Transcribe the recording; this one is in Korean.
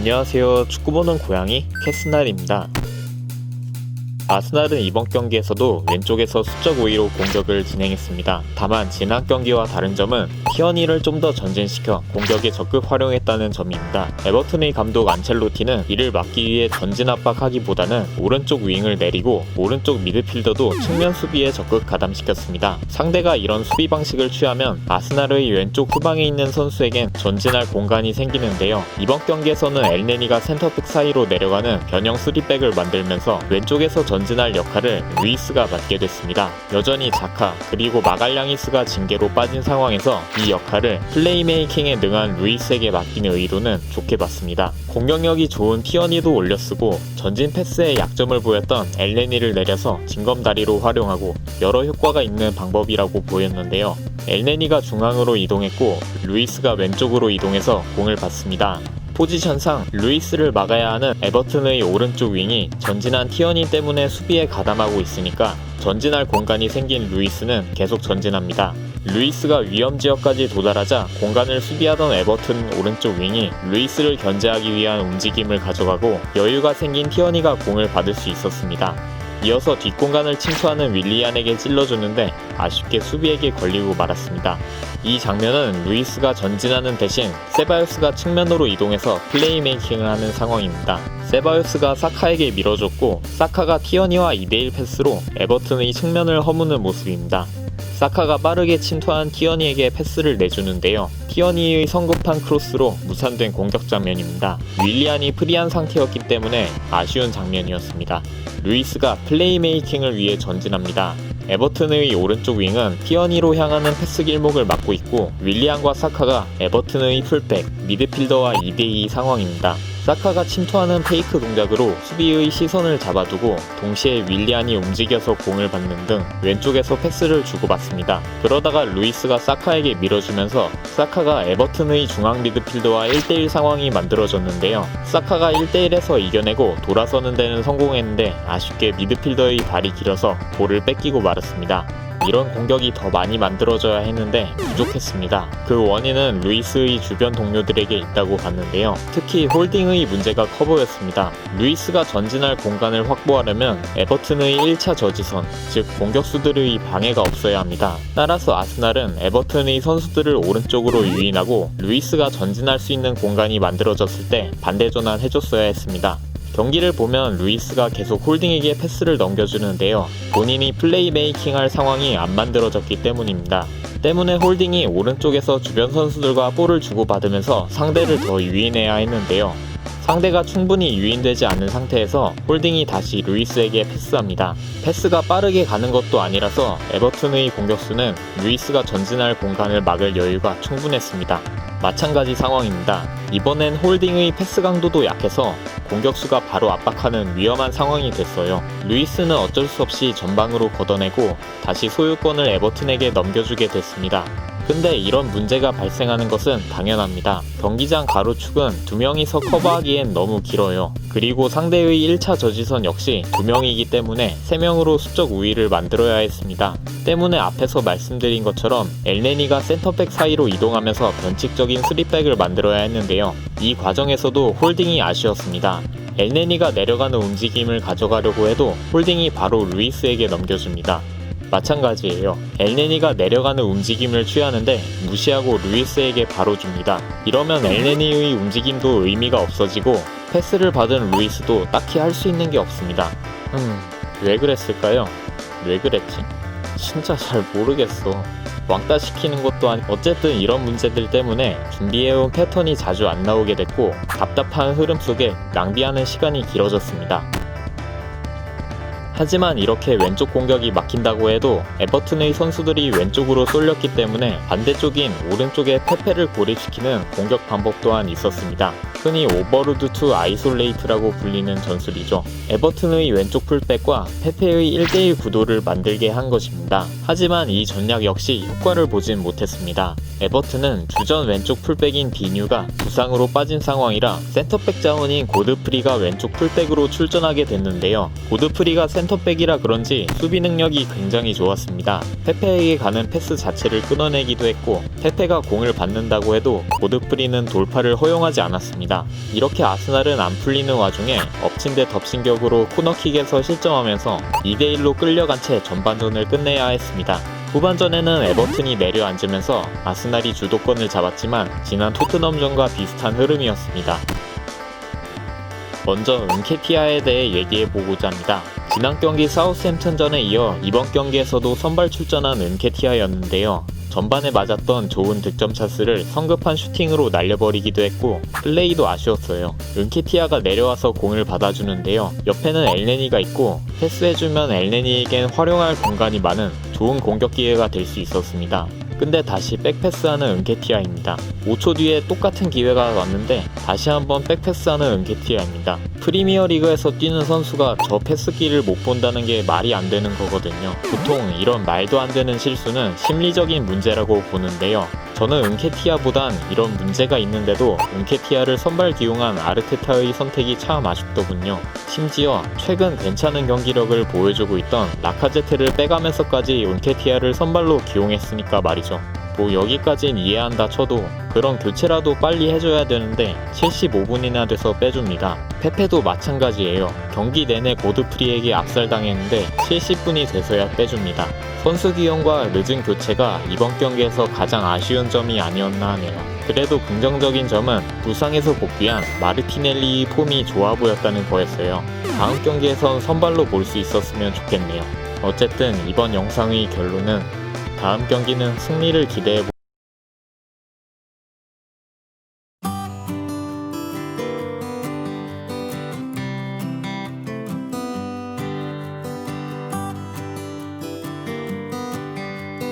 안녕하세요. 축구 보는 고양이 캐스날입니다. 아스날은 이번 경기에서도 왼쪽에서 수적 우위로 공격을 진행했습니다. 다만 지난 경기와 다른 점은 티어니를 좀 더 전진시켜 공격에 적극 활용했다는 점입니다. 에버튼의 감독 안첼로티는 이를 막기 위해 전진 압박하기보다는 오른쪽 윙을 내리고 오른쪽 미드필더도 측면 수비에 적극 가담시켰습니다. 상대가 이런 수비 방식을 취하면 아스날의 왼쪽 후방에 있는 선수에겐 전진할 공간이 생기는데요. 이번 경기에서는 엘네니가 센터백 사이로 내려가는 변형 3백을 만들면서 왼쪽에서 전진할 역할을 루이스가 맡게 됐습니다. 여전히 자카 그리고 마갈량이스가 징계로 빠진 상황에서 이 역할을 플레이메이킹에 능한 루이스에게 맡기는 의도는 좋게 봤습니다. 공격력이 좋은 티어니도 올려쓰고 전진 패스에 약점을 보였던 엘네니를 내려서 징검다리로 활용하고 여러 효과가 있는 방법이라고 보였는데요. 엘네니가 중앙으로 이동했고 루이스가 왼쪽으로 이동해서 공을 받습니다. 포지션상 루이스를 막아야 하는 에버튼의 오른쪽 윙이 전진한 티어니 때문에 수비에 가담하고 있으니까 전진할 공간이 생긴 루이스는 계속 전진합니다. 루이스가 위험지역까지 도달하자 공간을 수비하던 에버튼 오른쪽 윙이 루이스를 견제하기 위한 움직임을 가져가고 여유가 생긴 티어니가 공을 받을 수 있었습니다. 이어서 뒷공간을 침투하는 윌리안에게 찔러주는데 아쉽게 수비에게 걸리고 말았습니다. 이 장면은 루이스가 전진하는 대신 세바요스가 측면으로 이동해서 플레이메이킹을 하는 상황입니다. 세바요스가 사카에게 밀어줬고 사카가 티어니와 2대1 패스로 에버튼의 측면을 허무는 모습입니다. 사카가 빠르게 침투한 티어니에게 패스를 내주는데요. 티어니의 성급한 크로스로 무산된 공격 장면입니다. 윌리안이 프리한 상태였기 때문에 아쉬운 장면이었습니다. 루이스가 플레이메이킹을 위해 전진합니다. 에버튼의 오른쪽 윙은 티어니로 향하는 패스 길목을 막고 있고 윌리안과 사카가 에버튼의 풀백, 미드필더와 2대2 상황입니다. 사카가 침투하는 페이크 동작으로 수비의 시선을 잡아두고 동시에 윌리안이 움직여서 공을 받는 등 왼쪽에서 패스를 주고받습니다. 그러다가 루이스가 사카에게 밀어주면서 사카가 에버튼의 중앙 미드필더와 1대1 상황이 만들어졌는데요. 사카가 1대1에서 이겨내고 돌아서는 데는 성공했는데 아쉽게 미드필더의 발이 길어서 볼을 뺏기고 말았습니다. 이런 공격이 더 많이 만들어져야 했는데 부족했습니다. 그 원인은 루이스의 주변 동료들에게 있다고 봤는데요. 특히 홀딩의 문제가 커 보였습니다. 루이스가 전진할 공간을 확보하려면 에버튼의 1차 저지선, 즉 공격수들의 방해가 없어야 합니다. 따라서 아스날은 에버튼의 선수들을 오른쪽으로 유인하고 루이스가 전진할 수 있는 공간이 만들어졌을 때 반대 전환해줬어야 했습니다. 경기를 보면 루이스가 계속 홀딩에게 패스를 넘겨주는데요. 본인이 플레이메이킹할 상황이 안 만들어졌기 때문입니다. 때문에 홀딩이 오른쪽에서 주변 선수들과 볼을 주고받으면서 상대를 더 유인해야 했는데요. 상대가 충분히 유인되지 않은 상태에서 홀딩이 다시 루이스에게 패스합니다. 패스가 빠르게 가는 것도 아니라서 에버튼의 공격수는 루이스가 전진할 공간을 막을 여유가 충분했습니다. 마찬가지 상황입니다. 이번엔 홀딩의 패스 강도도 약해서 공격수가 바로 압박하는 위험한 상황이 됐어요. 루이스는 어쩔 수 없이 전방으로 걷어내고 다시 소유권을 에버튼에게 넘겨주게 됐습니다. 근데 이런 문제가 발생하는 것은 당연합니다. 경기장 가로축은 2명이서 커버하기엔 너무 길어요. 그리고 상대의 1차 저지선 역시 2명이기 때문에 3명으로 수적 우위를 만들어야 했습니다. 때문에 앞에서 말씀드린 것처럼 엘네니가 센터백 사이로 이동하면서 변칙적인 3백을 만들어야 했는데요. 이 과정에서도 홀딩이 아쉬웠습니다. 엘네니가 내려가는 움직임을 가져가려고 해도 홀딩이 바로 루이스에게 넘겨줍니다. 마찬가지예요. 엘네니가 내려가는 움직임을 취하는데 무시하고 루이스에게 바로 줍니다. 이러면 엘네니의 움직임도 의미가 없어지고 패스를 받은 루이스도 딱히 할 수 있는 게 없습니다. 왜 그랬을까요? 왜 그랬지? 진짜 잘 모르겠어. 왕따 시키는 것도 아니고 어쨌든 이런 문제들 때문에 준비해온 패턴이 자주 안 나오게 됐고 답답한 흐름 속에 낭비하는 시간이 길어졌습니다. 하지만 이렇게 왼쪽 공격이 막힌다고 해도 에버튼의 선수들이 왼쪽으로 쏠렸기 때문에 반대쪽인 오른쪽에 페페를 고립시키는 공격 방법 또한 있었습니다. 흔히 오버로드 투 아이솔레이트라고 불리는 전술이죠. 에버튼의 왼쪽 풀백과 페페의 1대1 구도를 만들게 한 것입니다. 하지만 이 전략 역시 효과를 보진 못했습니다. 에버튼은 주전 왼쪽 풀백인 비뉴가 부상으로 빠진 상황이라 센터백 자원인 고드프리가 왼쪽 풀백으로 출전하게 됐는데요. 고드프리가 센터 센터백이라 그런지 수비 능력이 굉장히 좋았습니다. 페페에게 가는 패스 자체를 끊어내기도 했고 페페가 공을 받는다고 해도 고드프리는 돌파를 허용하지 않았습니다. 이렇게 아스날은 안 풀리는 와중에 엎친 데 덮친 격으로 코너킥에서 실점하면서 2대1로 끌려간 채 전반전을 끝내야 했습니다. 후반전에는 에버튼이 내려앉으면서 아스날이 주도권을 잡았지만 지난 토트넘전과 비슷한 흐름이었습니다. 먼저 은케티아에 대해 얘기해보고자 합니다. 지난 경기 사우스햄튼전에 이어 이번 경기에서도 선발 출전한 은케티아였는데요. 전반에 맞았던 좋은 득점 찬스를 성급한 슈팅으로 날려버리기도 했고 플레이도 아쉬웠어요. 은케티아가 내려와서 공을 받아주는데요. 옆에는 엘네니가 있고 패스해주면 엘네니에겐 활용할 공간이 많은 좋은 공격 기회가 될 수 있었습니다. 근데 다시 백패스하는 은케티아입니다. 5초 뒤에 똑같은 기회가 왔는데 다시 한번 백패스하는 은케티아입니다. 프리미어리그에서 뛰는 선수가 저 패스기를 못 본다는 게 말이 안 되는 거거든요. 보통 이런 말도 안 되는 실수는 심리적인 문제라고 보는데요. 저는 은케티아보단 이런 문제가 있는데도 은케티아를 선발 기용한 아르테타의 선택이 참 아쉽더군요. 심지어 최근 괜찮은 경기력을 보여주고 있던 라카제트를 빼가면서까지 은케티아를 선발로 기용했으니까 말이죠. 뭐 여기까진 이해한다 쳐도 그런 교체라도 빨리 해줘야 되는데 75분이나 돼서 빼줍니다. 페페도 마찬가지예요. 경기 내내 고드프리에게 압살당했는데 70분이 돼서야 빼줍니다. 선수 기용과 늦은 교체가 이번 경기에서 가장 아쉬운 점이 아니었나 하네요. 그래도 긍정적인 점은 부상에서 복귀한 마르티넬리의 폼이 좋아 보였다는 거였어요. 다음 경기에선 선발로 볼 수 있었으면 좋겠네요. 어쨌든 이번 영상의 결론은 다음 경기는 승리를 기대해보겠습니다.